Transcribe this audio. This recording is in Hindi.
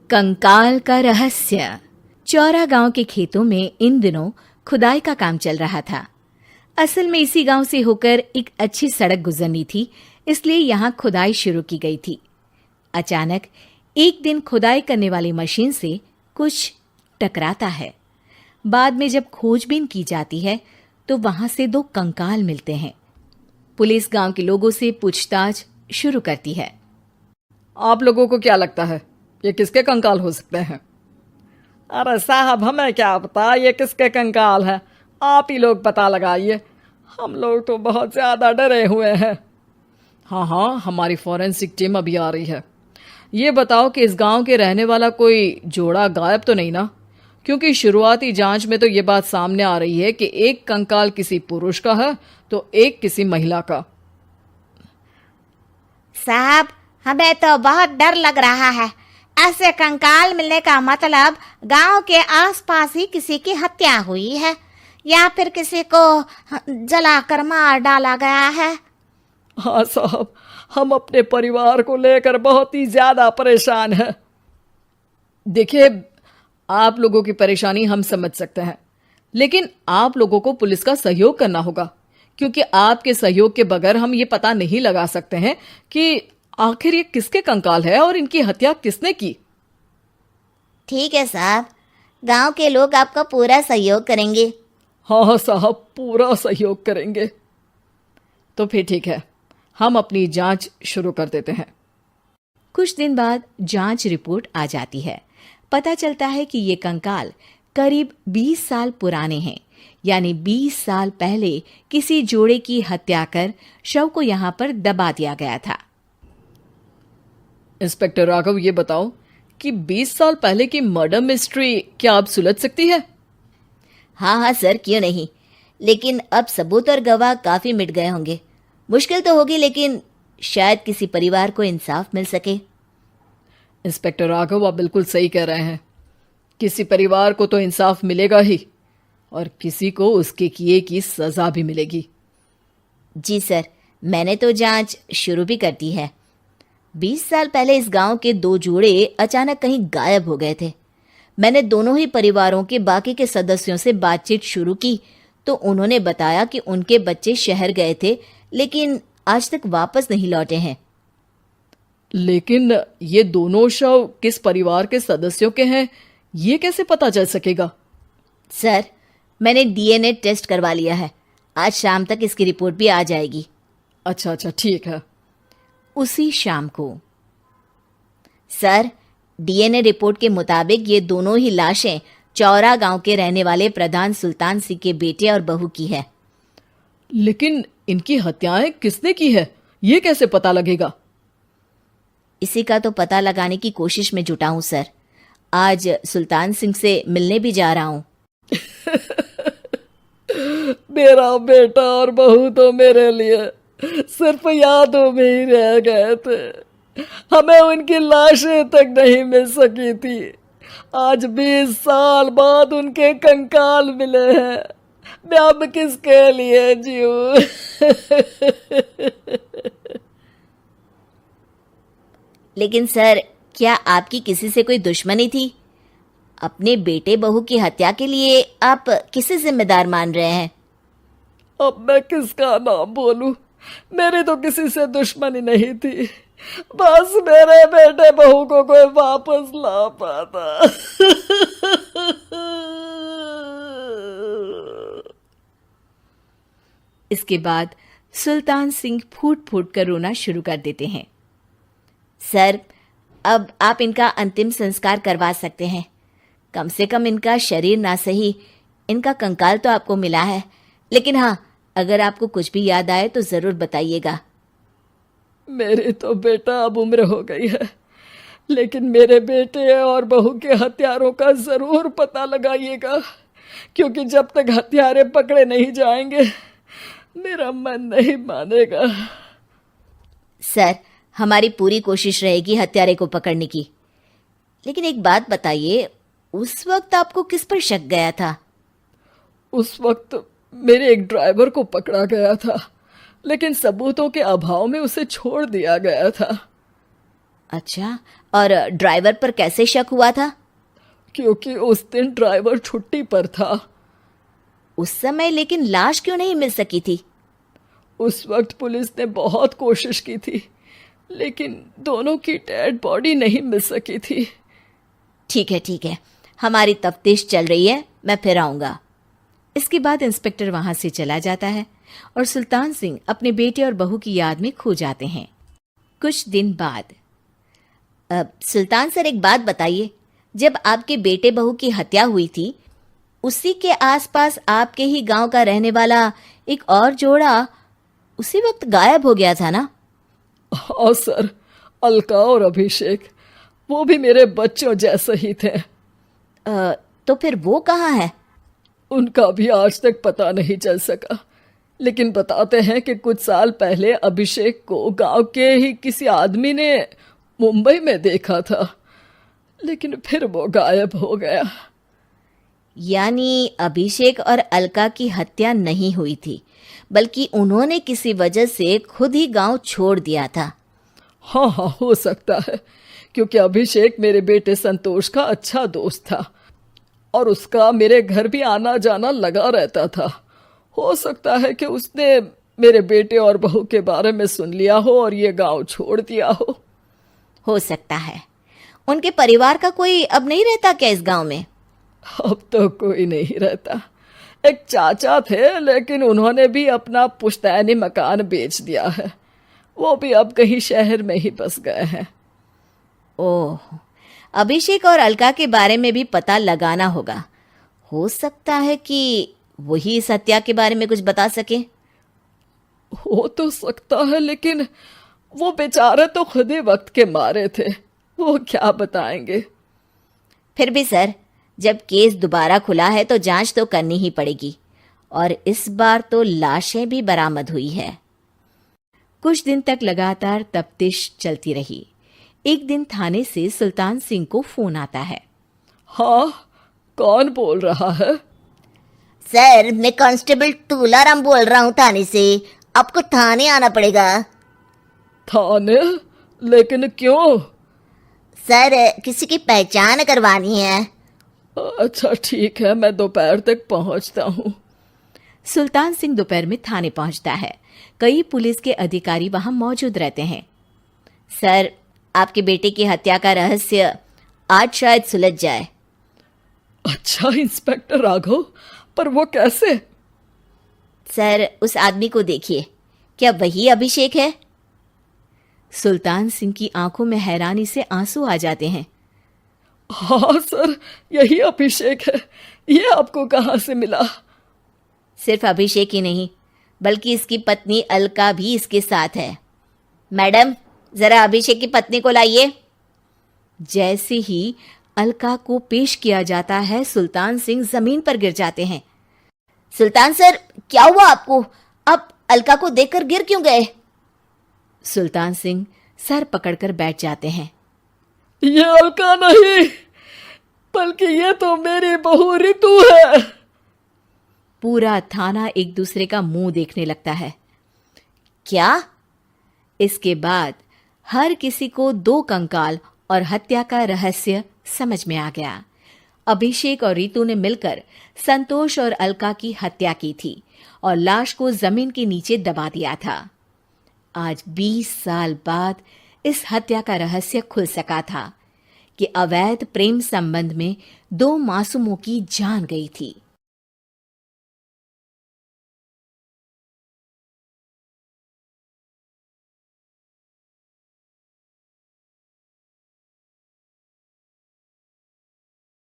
कंकाल का रहस्य। चौरा गांव के खेतों में इन दिनों खुदाई का काम चल रहा था। असल में इसी गांव से होकर एक अच्छी सड़क गुजरनी थी, इसलिए यहाँ खुदाई शुरू की गई थी। अचानक एक दिन खुदाई करने वाली मशीन से कुछ टकराता है। बाद में जब खोजबीन की जाती है तो वहां से 2 कंकाल मिलते हैं। पुलिस गांव के लोगों से पूछताछ शुरू करती है। आप लोगों को क्या लगता है ये किसके कंकाल हो सकते हैं? अरे साहब, हमें क्या पता ये किसके कंकाल है, आप ही लोग पता लगाइए। हम लोग तो बहुत ज़्यादा डरे हुए हैं। हाँ, हमारी फॉरेंसिक टीम अभी आ रही है। ये बताओ कि इस गांव के रहने वाला कोई जोड़ा गायब तो नहीं ना? क्योंकि शुरुआती जांच में तो ये बात सामने आ रही है कि एक कंकाल किसी पुरुष का है तो एक किसी महिला का। साहब, हमें तो बहुत डर लग रहा है। ऐसे कंकाल मिलने का मतलब गांव के आसपास ही किसी की हत्या हुई है या फिर किसी को जलाकर मार डाला गया है। हाँ साहब, हम अपने परिवार को लेकर बहुत ही ज्यादा परेशान हैं। देखिए, आप लोगों की परेशानी हम समझ सकते हैं, लेकिन आप लोगों को पुलिस का सहयोग करना होगा, क्योंकि आपके सहयोग के बगैर हम ये पता नहीं लगा सकते हैं कि आखिर ये किसके कंकाल है और इनकी हत्या किसने की। ठीक है साहब, गांव के लोग आपका पूरा सहयोग करेंगे। हाँ साहब, पूरा सहयोग करेंगे। तो फिर ठीक है, हम अपनी जांच शुरू कर देते हैं। कुछ दिन बाद जांच रिपोर्ट आ जाती है। पता चलता है कि ये कंकाल करीब 20 साल पुराने हैं, यानी 20 साल पहले किसी जोड़े की हत्या कर शव को यहाँ पर दबा दिया गया था। इंस्पेक्टर राघव, ये बताओ कि 20 साल पहले की मर्डर मिस्ट्री क्या अब सुलझ सकती है? हाँ सर, क्यों नहीं। लेकिन अब सबूत और गवाह काफी मिट गए होंगे। मुश्किल तो होगी, लेकिन शायद किसी परिवार को इंसाफ मिल सके। इंस्पेक्टर राघव, आप बिल्कुल सही कह रहे हैं। किसी परिवार को तो इंसाफ मिलेगा ही और किसी को उसके किए की सजा भी मिलेगी। जी सर, मैंने तो जांच शुरू भी कर दी है। 20 साल पहले इस गांव के 2 जोड़े अचानक कहीं गायब हो गए थे। मैंने दोनों ही परिवारों के बाकी के सदस्यों से बातचीत शुरू की तो उन्होंने बताया कि उनके बच्चे शहर गए थे, लेकिन आज तक वापस नहीं लौटे हैं। लेकिन ये दोनों शव किस परिवार के सदस्यों के हैं, ये कैसे पता चल सकेगा? सर, मैंने डीएनए टेस्ट करवा लिया है। आज शाम तक इसकी रिपोर्ट भी आ जाएगी। अच्छा, ठीक है। उसी शाम को सर, डीएनए रिपोर्ट के मुताबिक ये दोनों ही लाशें चौरा गांव के रहने वाले प्रधान सुल्तान सिंह के बेटे और बहू की है। लेकिन इनकी हत्याएं किसने की है, ये कैसे पता लगेगा? इसी का तो पता लगाने की कोशिश में जुटा हूं सर। आज सुल्तान सिंह से मिलने भी जा रहा हूं। मेरा बेटा और बहू तो मेरे लिए सिर्फ यादों में ही रह गए थे। हमें उनकी लाशें तक नहीं मिल सकी थी। आज 20 साल बाद उनके कंकाल मिले हैं। मैं अब किसके लिए जीऊं? लेकिन सर, क्या आपकी किसी से कोई दुश्मनी थी? अपने बेटे बहू की हत्या के लिए आप किसे जिम्मेदार मान रहे हैं? अब मैं किसका नाम बोलूं? मेरी तो किसी से दुश्मनी नहीं थी, बस मेरे बेटे बहू को कोई वापस ला पाता। इसके बाद सुल्तान सिंह फूट फूट कर रोना शुरू कर देते हैं। सर, अब आप इनका अंतिम संस्कार करवा सकते हैं। कम से कम इनका शरीर ना सही, इनका कंकाल तो आपको मिला है। लेकिन हाँ, अगर आपको कुछ भी याद आए तो जरूर बताइएगा। मेरी तो बेटा अब उम्र हो गई है, लेकिन मेरे बेटे और बहू के हत्यारों का जरूर पता लगाइएगा, क्योंकि जब तक हत्यारे पकड़े नहीं जाएंगे मेरा मन नहीं मानेगा। सर, हमारी पूरी कोशिश रहेगी हत्यारे को पकड़ने की। लेकिन एक बात बताइए, उस वक्त आपको किस पर शक गया था? उस वक्त मेरे एक ड्राइवर को पकड़ा गया था, लेकिन सबूतों के अभाव में उसे छोड़ दिया गया था। अच्छा, और ड्राइवर पर कैसे शक हुआ था? क्योंकि उस दिन ड्राइवर छुट्टी पर था। उस समय लेकिन लाश क्यों नहीं मिल सकी थी? उस वक्त पुलिस ने बहुत कोशिश की थी, लेकिन दोनों की डेड बॉडी नहीं मिल सकी थी। ठीक है, हमारी तफ्तीश चल रही है, मैं फिर आऊंगा। इसके बाद इंस्पेक्टर वहां से चला जाता है और सुल्तान सिंह अपने बेटे और बहू की याद में खो जाते हैं। कुछ दिन बाद सुल्तान सर, एक बात बताइए, जब आपके बेटे बहू की हत्या हुई थी, उसी के आसपास आपके ही गांव का रहने वाला एक और जोड़ा उसी वक्त गायब हो गया था ना? हाँ सर, अलका और अभिषेक, वो भी मेरे बच्चों जैसे ही थे। तो फिर वो कहाँ है? उनका भी आज तक पता नहीं चल सका, लेकिन बताते हैं कि कुछ साल पहले अभिषेक को गांव के ही किसी आदमी ने मुंबई में देखा था, लेकिन फिर वो गायब हो गया। यानी अभिषेक और अलका की हत्या नहीं हुई थी, बल्कि उन्होंने किसी वजह से खुद ही गांव छोड़ दिया था। हाँ, हो सकता है, क्योंकि अभिषेक मेरे बेटे संतोष का अच्छा दोस्त था और उसका मेरे घर भी आना जाना लगा रहता था। हो सकता है कि उसने मेरे बेटे और बहू के बारे में सुन लिया हो और ये गांव छोड़ दिया हो सकता है। उनके परिवार का कोई अब नहीं रहता क्या इस गांव में? अब तो कोई नहीं रहता। एक चाचा थे, लेकिन उन्होंने भी अपना पुश्तैनी मकान बेच दिया है। वो भी अब कहीं शहर में ही बस गए हैं। ओह, अभिषेक और अलका के बारे में भी पता लगाना होगा। हो सकता है कि वही इस हत्या के बारे में कुछ बता सके। हो तो सकता है, लेकिन वो बेचारे तो खुद ही वक्त के मारे थे, वो क्या बताएंगे। फिर भी सर, जब केस दोबारा खुला है तो जांच तो करनी ही पड़ेगी, और इस बार तो लाशें भी बरामद हुई है। कुछ दिन तक लगातार तफ्तीश चलती रही। एक दिन थाने से सुल्तान सिंह को फोन आता है। हाँ, कौन बोल रहा है? सर, मैं कांस्टेबल तुलाराम बोल रहा हूँ थाने से। आपको थाने आना पड़ेगा। थाने? लेकिन क्यों? सर, किसी की पहचान करवानी है। अच्छा ठीक है, मैं दोपहर तक पहुंचता हूँ। सुल्तान सिंह दोपहर में थाने पहुंचता है। कई पुलिस के अधिकारी वहां मौजूद रहते हैं। सर, आपके बेटे की हत्या का रहस्य आज शायद सुलझ जाए। अच्छा इंस्पेक्टर राघव, पर वो कैसे? सर, उस आदमी को देखिए, क्या वही अभिषेक है? सुल्तान सिंह की आंखों में हैरानी से आंसू आ जाते हैं। हाँ सर, यही अभिषेक है। ये आपको कहाँ से मिला? सिर्फ अभिषेक ही नहीं, बल्कि इसकी पत्नी अलका भी इसके साथ है। मैडम, जरा अभिषेक की पत्नी को लाइए। जैसे ही अलका को पेश किया जाता है, सुल्तान सिंह जमीन पर गिर जाते हैं। सुल्तान सर, क्या हुआ आपको? आप अलका को देखकर गिर क्यों गए? सुल्तान सिंह सर पकड़कर बैठ जाते हैं। ये अलका नहीं, बल्कि ये तो मेरी बहू रितु है। पूरा थाना एक दूसरे का मुंह देखने लगता है। क्या? इसके बाद हर किसी को दो कंकाल और हत्या का रहस्य समझ में आ गया। अभिषेक और रितु ने मिलकर संतोष और अलका की हत्या की थी और लाश को जमीन के नीचे दबा दिया था। आज 20 साल बाद इस हत्या का रहस्य खुल सका था कि अवैध प्रेम संबंध में दो मासूमों की जान गई थी।